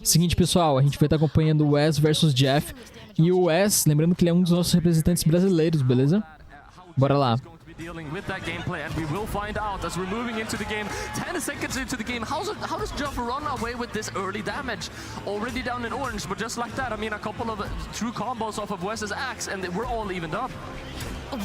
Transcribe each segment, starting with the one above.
Seguinte, pessoal, a gente vai estar acompanhando o Wes versus Jeff. E o Wes, lembrando que ele é um dos nossos representantes brasileiros, beleza? Bora lá. Dealing with that gameplay, and we will find out as we're moving into the game. 10 seconds into the game, how does Jeff run away with this early damage? Already down in orange, but just like that, I mean, a couple of true combos off of Wes's axe, and we're all evened up.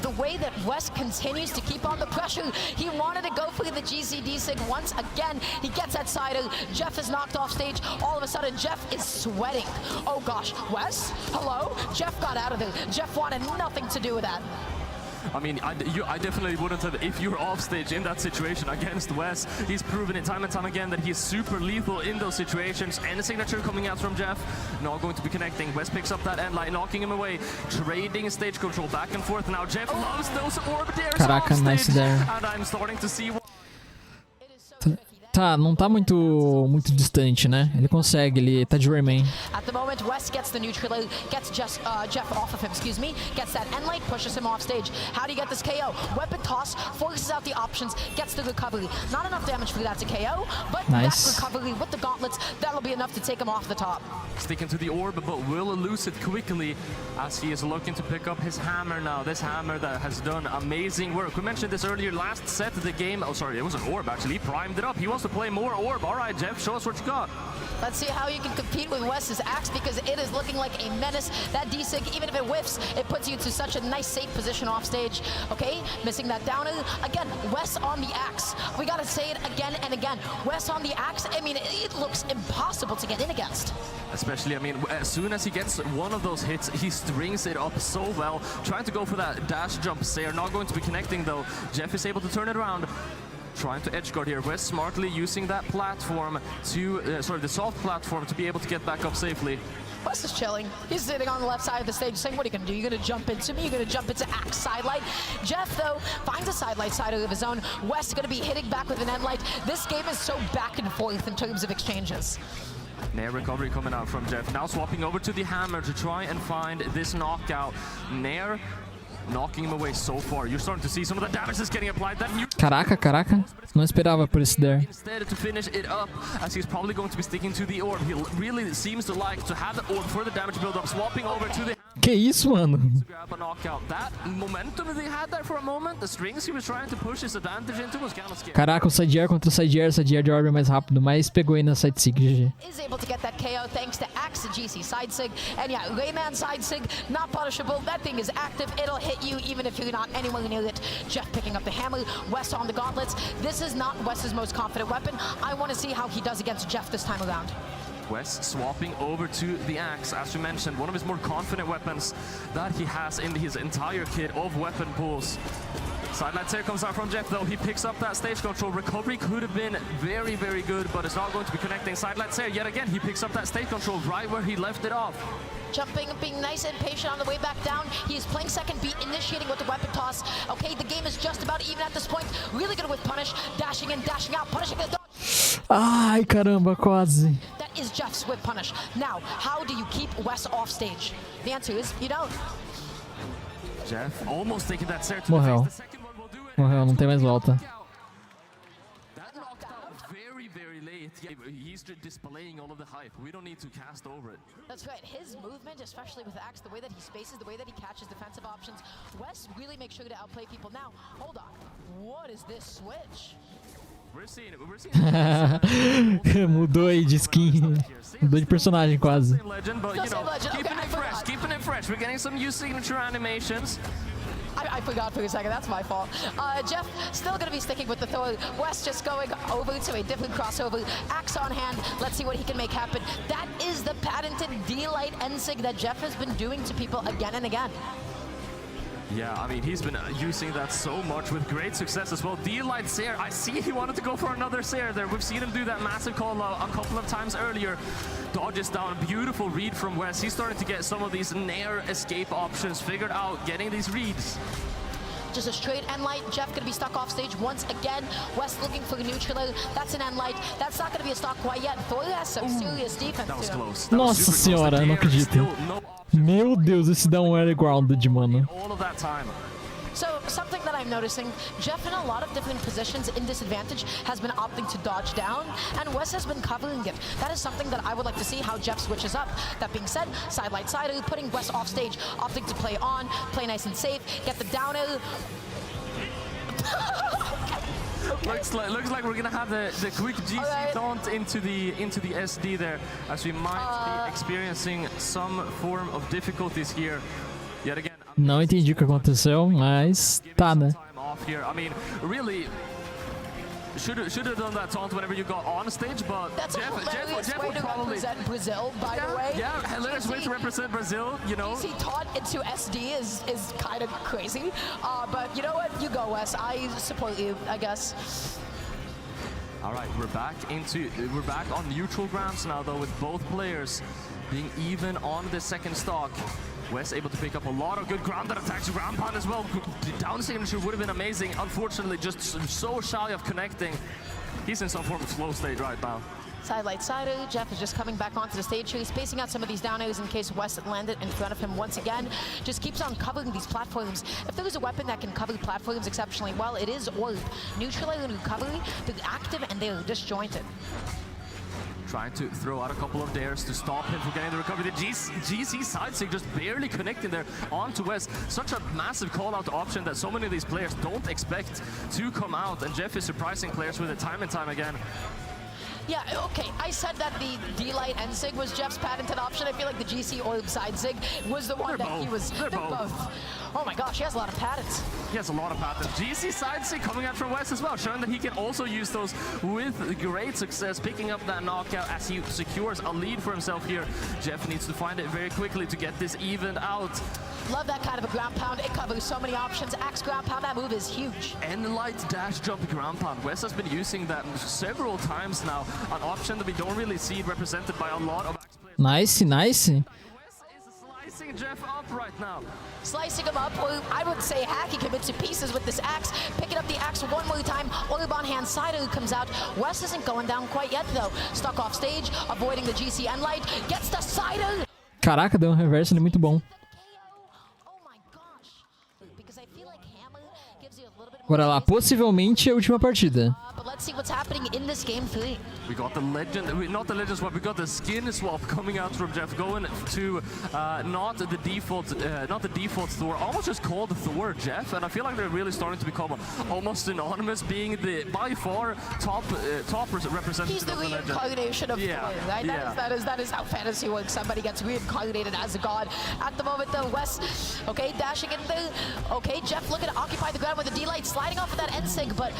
The way that Wes continues to keep on the pressure. He wanted to go for the GCD sig once again. He gets that side. Jeff is knocked off stage. All of a sudden, Jeff is sweating. Oh gosh, Wes? Hello? Jeff got out of there. Jeff wanted nothing to do with that. I mean, I definitely wouldn't have, if you're off stage in that situation against Wes. He's proven it time and time again that he's super lethal in those situations. And the signature coming out from Jeff, not going to be connecting. Wes picks up that end line, knocking him away, trading stage control back and forth. Now Jeff loves those orb dares off Caraca, stage, nice there. and I'm starting to see what... Tá, não tá muito distante, né? Ele consegue, ele tá de Rayman. At the moment, Wes gets the neutral, gets Jeff off of him, excuse me, gets that end light, pushes him off stage. How do you get this KO? Weapon toss, forces out the options, gets the recovery. Not enough damage for that to KO, but nice. that recovery with the gauntlets, that'll be enough to take him off the top. Sticking to the orb, but will lose it quickly as he is looking to pick up his hammer now. This hammer that has done amazing work. We mentioned this earlier, last set of the game. Oh, sorry, it was an orb actually. He primed it up. He wants to play more orb. All right, Jeff, show us what you got. Let's see how you can compete with Wes's axe because it is looking like a menace. That D-Sig, even if it whiffs, it puts you to such a nice safe position off stage. Okay, missing that downer. Again, Wes on the axe. We gotta say it again and again. Wes on the axe, I mean, it looks impossible to get in against. Especially, I mean, as soon as he gets one of those hits, he strings it up so well. Trying to go for that dash jump Sayer, not going to be connecting though. Jeff is able to turn it around. Trying to edge guard here. Wes smartly using that platform to, the soft platform to be able to get back up safely. Wes is chilling. He's sitting on the left side of the stage saying, what are you gonna do? You're gonna jump into me? You're gonna jump into axe sidelight? Jeff, though, finds a sidelight side of his own. Wes gonna be hitting back with an end light. This game is so back and forth in terms of exchanges. Nair recovery coming out from Jeff. Now swapping over to the hammer to try and find this knockout. Nair knocking him away so far. You're starting to see some of the damage that's getting applied. That new Caraca. Não esperava por esse there. instead to finish it up, as he's probably going to be sticking to the orb. He really seems to like to have the orb for the damage build-up. Swapping over to the Que isso, mano? to grab a knockout. That momentum that he had there for a moment, the strings he was trying to push his advantage into was kind of scary. Caraca, o side air contra o side air de orb é mais rápido, mas pegou aí na side sig, GG. Is able to get that KO thanks to Axe GC side sig. And yeah, Rayman side sig, not punishable. That thing is active. It'll hit you even if you're not anywhere near it. Jeff picking up the hammer, Wes on the gauntlets. This is not Wes's most confident weapon. I want to see how he does against Jeff this time around. Wes swapping over to the axe, as you mentioned, one of his more confident weapons that he has in his entire kit of weapon pools. Sidelight here comes out from Jeff though. He picks up that stage control. Recovery could have been very good, but it's not going to be connecting. Sidelight here yet again. He picks up that stage control right where he left it off. Jumping, being nice and patient on the way back down. He is playing second beat, initiating with the weapon toss. Okay, the game is just about even at this point. Really good with punish, dashing in, dashing out, punishing the Ai, caramba, quase. That is Jeff's whip punish. Now, how do you keep Wes off stage? The answer is you don't. Jeff almost taking that Sayer to Morreu. the face. The second one will do it. Morreu, não tem mais volta. That knocked out very late. Yeah, he's displaying all of the hype. We don't need to cast over it. That's right. His movement, especially with Axe, the way that he spaces, the way that he catches defensive options, Wes really makes sure to outplay people. Now, hold on. What is this switch? We're seeing Mudou aí de skin. Mudou de personagem quase. same legend, but you know, keeping it fresh. We're getting some new signature animations. I forgot for a second. That's my fault. Jeff still going to be sticking with the throw. Wes just going over to a different crossover. Axe on hand. Let's see what he can make happen. That is the patented D-Light N-Sig that Jeff has been doing to people again and again. Yeah, I mean, he's been using that so much with great success as well. D-Light Sayer, I see he wanted to go for another Sayer there. We've seen him do that massive call a couple of times earlier. Dodges down, beautiful read from Wes. He's starting to get some of these Nair escape options figured out, getting these reads. Just a straight end light. Jeff going to be stuck off stage once again. Wes looking for a neutral. That's an end light. That's not going to be a stock quite yet. Thor has some serious defense. That was too. close. Nossa senhora, eu não acredito. Meu Deus, esse dá um air grounded, mano. All of that time. So something that I I'm noticing, Jeff in a lot of different positions in disadvantage has been opting to dodge down, and Wes has been covering it. That is something that I would like to see how Jeff switches up. That being said, side light side putting Wes off stage, opting to play on, play nice and safe, get the down air. Looks like we're gonna have the quick GC taunt into the SD there, as we might be experiencing some form of difficulties here. Yet again. Não entendi o que aconteceu, mas tá, né? Time off here. I mean, really. Should have done that taunt whenever you got on stage, but That's a hilarious way would to probably represent Brazil, by the way. Yeah, hilarious way to represent Brazil, you know. DC taunt into SD is kind of crazy, but you know what? You go, Wes. I support you, I guess. All right, we're back on neutral grounds now, though, with both players being even on the second stock. Wes able to pick up a lot of good grounded attacks. Ground pound as well. The down signature would have been amazing. Unfortunately, just so shy of connecting. He's in some form of slow state right now. Side light side O. Jeff is just coming back onto the stage. He's spacing out some of these down O's in case Wes landed in front of him once again. Just keeps on covering these platforms. If there is a weapon that can cover platforms exceptionally well, it is Orb. Neutralizer and recovery, they're active and they're disjointed. Trying to throw out a couple of dares to stop him from getting the recovery. The GC side sig just barely connecting there onto Wes. Such a massive call-out option that so many of these players don't expect to come out, and Jeff is surprising players with it time and time again. Yeah, okay, I said that the D-Light and SIG was Jeff's patented option. I feel like the GC Orb side SIG was the one he was... They're both. Oh my gosh, he has a lot of patents. He has a lot of patents. GC side SIG coming out from Wes as well, showing that he can also use those with great success, picking up that knockout as he secures a lead for himself here. Jeff needs to find it very quickly to get this evened out. Love that kind of a ground pound. It covers so many options. Axe ground pound, that move is huge. N-Light dash jump ground pound. Wes has been using that several times now. An option that we don't really see represented by a lot of Axe players. Nice. Wes is slicing Jeff up right now. Slicing him up, or I would say hacking him into pieces with this axe. Picking up the axe one more time. Orb on hand, Sido comes out. Wes isn't going down quite yet though. Stuck off stage, avoiding the GC N-Light. Gets the Sido. Caraca, deu um reverse ali muito bom. Bora lá, possivelmente a última partida. But let's see what's happening in this game 3. We got the legend, not the legend swap, we got the skin swap coming out from Jeff, going to not the default Thor, almost just called Thor Jeff, and I feel like they're really starting to become almost synonymous, being the by far top representative. He's the of the legend. reincarnation of Thor, right? That is how fantasy works. Somebody gets reincarnated as a god. At the moment, though, Wes, okay, dashing in there. Okay, Jeff looking to occupy the ground with the D-Light, sliding off of that N-Sig, but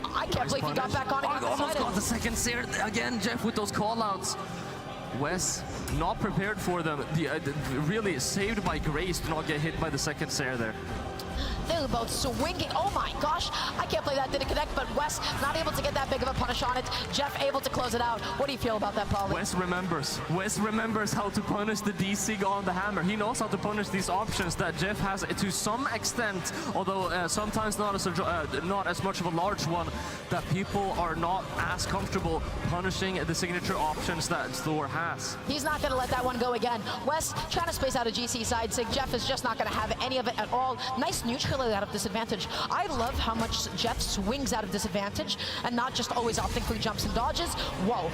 I can't believe he got back on against almost got the second Seer again, Jeff, with those call-outs. Wes not prepared for them. Really saved by grace to not get hit by the second Seer there. They were both swinging. Oh my gosh, I can't believe that didn't connect, but Wes not able to get that big of a punish on it. Jeff able to close it out. What do you feel about that, Paul? Wes remembers how to punish the D-Sig on the hammer. He knows how to punish these options that Jeff has to some extent, although sometimes not as much of a large one, that people are not as comfortable punishing the signature options that Thor has. He's not going to let that one go again. Wes trying to space out a GC side sig. Jeff is just not going to have any of it at all. Nice neutral out of disadvantage. I love how much Jeff swings out of disadvantage and not just always opting for jumps and dodges. Whoa.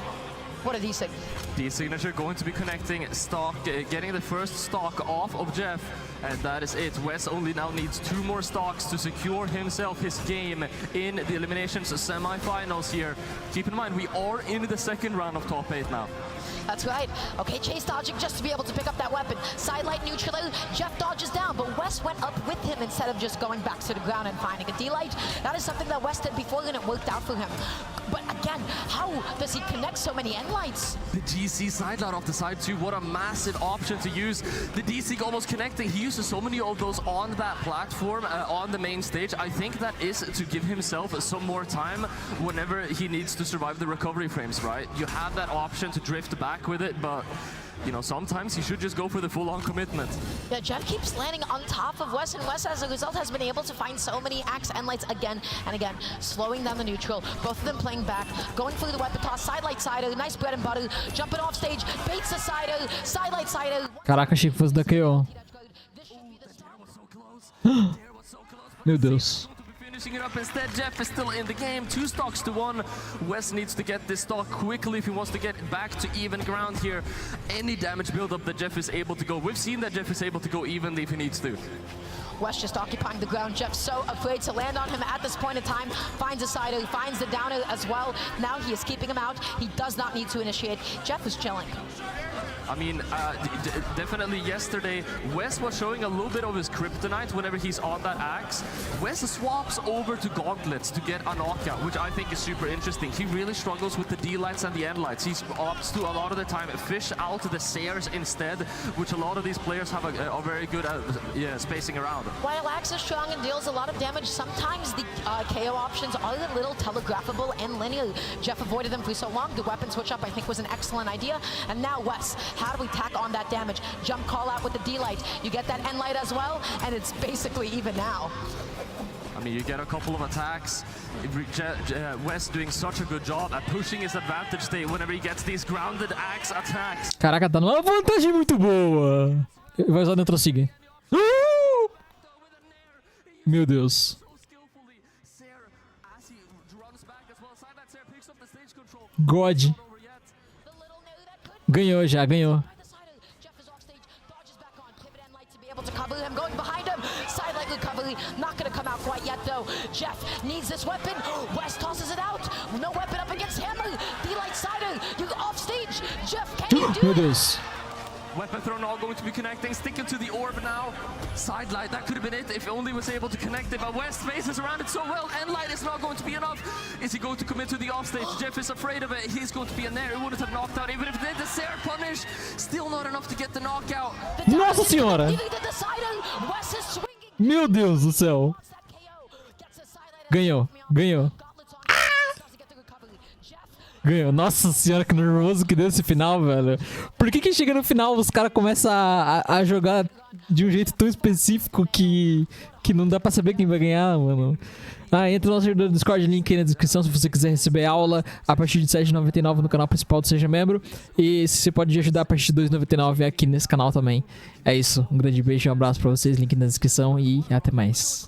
What a D-Sig. D-Signature going to be connecting stock, getting the first stock off of Jeff, and that is it. Wes only now needs 2 more stocks to secure himself his game in the eliminations semi-finals here. Keep in mind, we are in the second round of top 8 now. That's right. Okay, chase dodging just to be able to pick up that weapon. Sidelight neutral. Jeff dodges down, but Wes went up with him instead of just going back to the ground and finding a D-Light. That is something that Wes did before and it worked out for him. But again, how does he connect so many N-Lights? The GC sidelight off the side too, what a massive option to use. The D-Sig almost connecting. He uses so many of those on that platform, on the main stage. I think that is to give himself some more time whenever he needs to survive the recovery frames, right? You have that option to drift back with it, but you know, sometimes you should just go for the full-on commitment. Yeah, Jeff keeps landing on top of Wes, and Wes, as a result, has been able to find so many Axe N-Lights again and again, slowing down the neutral. Both of them playing back, going through the weapon toss, sidelight Sido, nice bread and butter, jumping off stage, baits the Sido, sidelight Sido. Caraca, achei que fosse da KO. Meu Deus. Finishing it up instead, Jeff is still in the game. 2 stocks to 1. Wes needs to get this stock quickly if he wants to get back to even ground here. Any damage buildup that Jeff is able to go. We've seen that Jeff is able to go evenly if he needs to. Wes just occupying the ground. Jeff so afraid to land on him at this point in time. Finds a sider, finds the downer as well. Now he is keeping him out. He does not need to initiate. Jeff is chilling. I mean, definitely yesterday, Wes was showing a little bit of his kryptonite whenever he's on that axe. Wes swaps over to gauntlets to get a knockout, which I think is super interesting. He really struggles with the D-lights and the N-lights. He opts to, a lot of the time, fish out the Sayers instead, which a lot of these players have are very good at spacing around. While axe is strong and deals a lot of damage, sometimes the KO options are a little telegraphable and linear. Jeff avoided them for so long. The weapon switch up, I think, was an excellent idea. And now Wes, how do we tack on that damage? Jump call out with the D-light. You get that N-light as well, and it's basically even now. I mean, you get a couple of attacks. Wes doing such a good job at pushing his advantage state whenever he gets these grounded axe attacks. Caraca, tá numa vantagem muito boa. Ele vai usar dentro sig. Meu Deus. God. Ganhou já, ganhou. Able to cover him, going behind him. Sidelight recovery, not going to come out quite yet though. Jeff needs this weapon. Wes tosses it out. No weapon up against Hammer. D-light sider, you off stage. Jeff, can you do Meu it? Deus. Weapon throw not going to be connecting, sticking to the orb now. Sidelight, that could have been it if only was able to connect it, but West faces around it so well. N-light is not going to be enough. Is he going to commit to the offstage? Jeff is afraid of it. He's going to be in there. He wouldn't have knocked out even if they did the Sair punish. Still not enough to get the knockout. Nossa senhora. Meu Deus do céu. Ganhou, ganhou. Ganhou. Nossa senhora, que nervoso que deu esse final, velho. Por que chega no final os caras começam a jogar de um jeito tão específico que não dá pra saber quem vai ganhar, mano? Entra no nosso servidor do Discord, link aí na descrição se você quiser receber aula a partir de R$ 7,99 no canal principal do Seja Membro. E se você pode ajudar a partir de R$ 2,99 aqui nesse canal também. É isso, um grande beijo e um abraço pra vocês, link na descrição e até mais.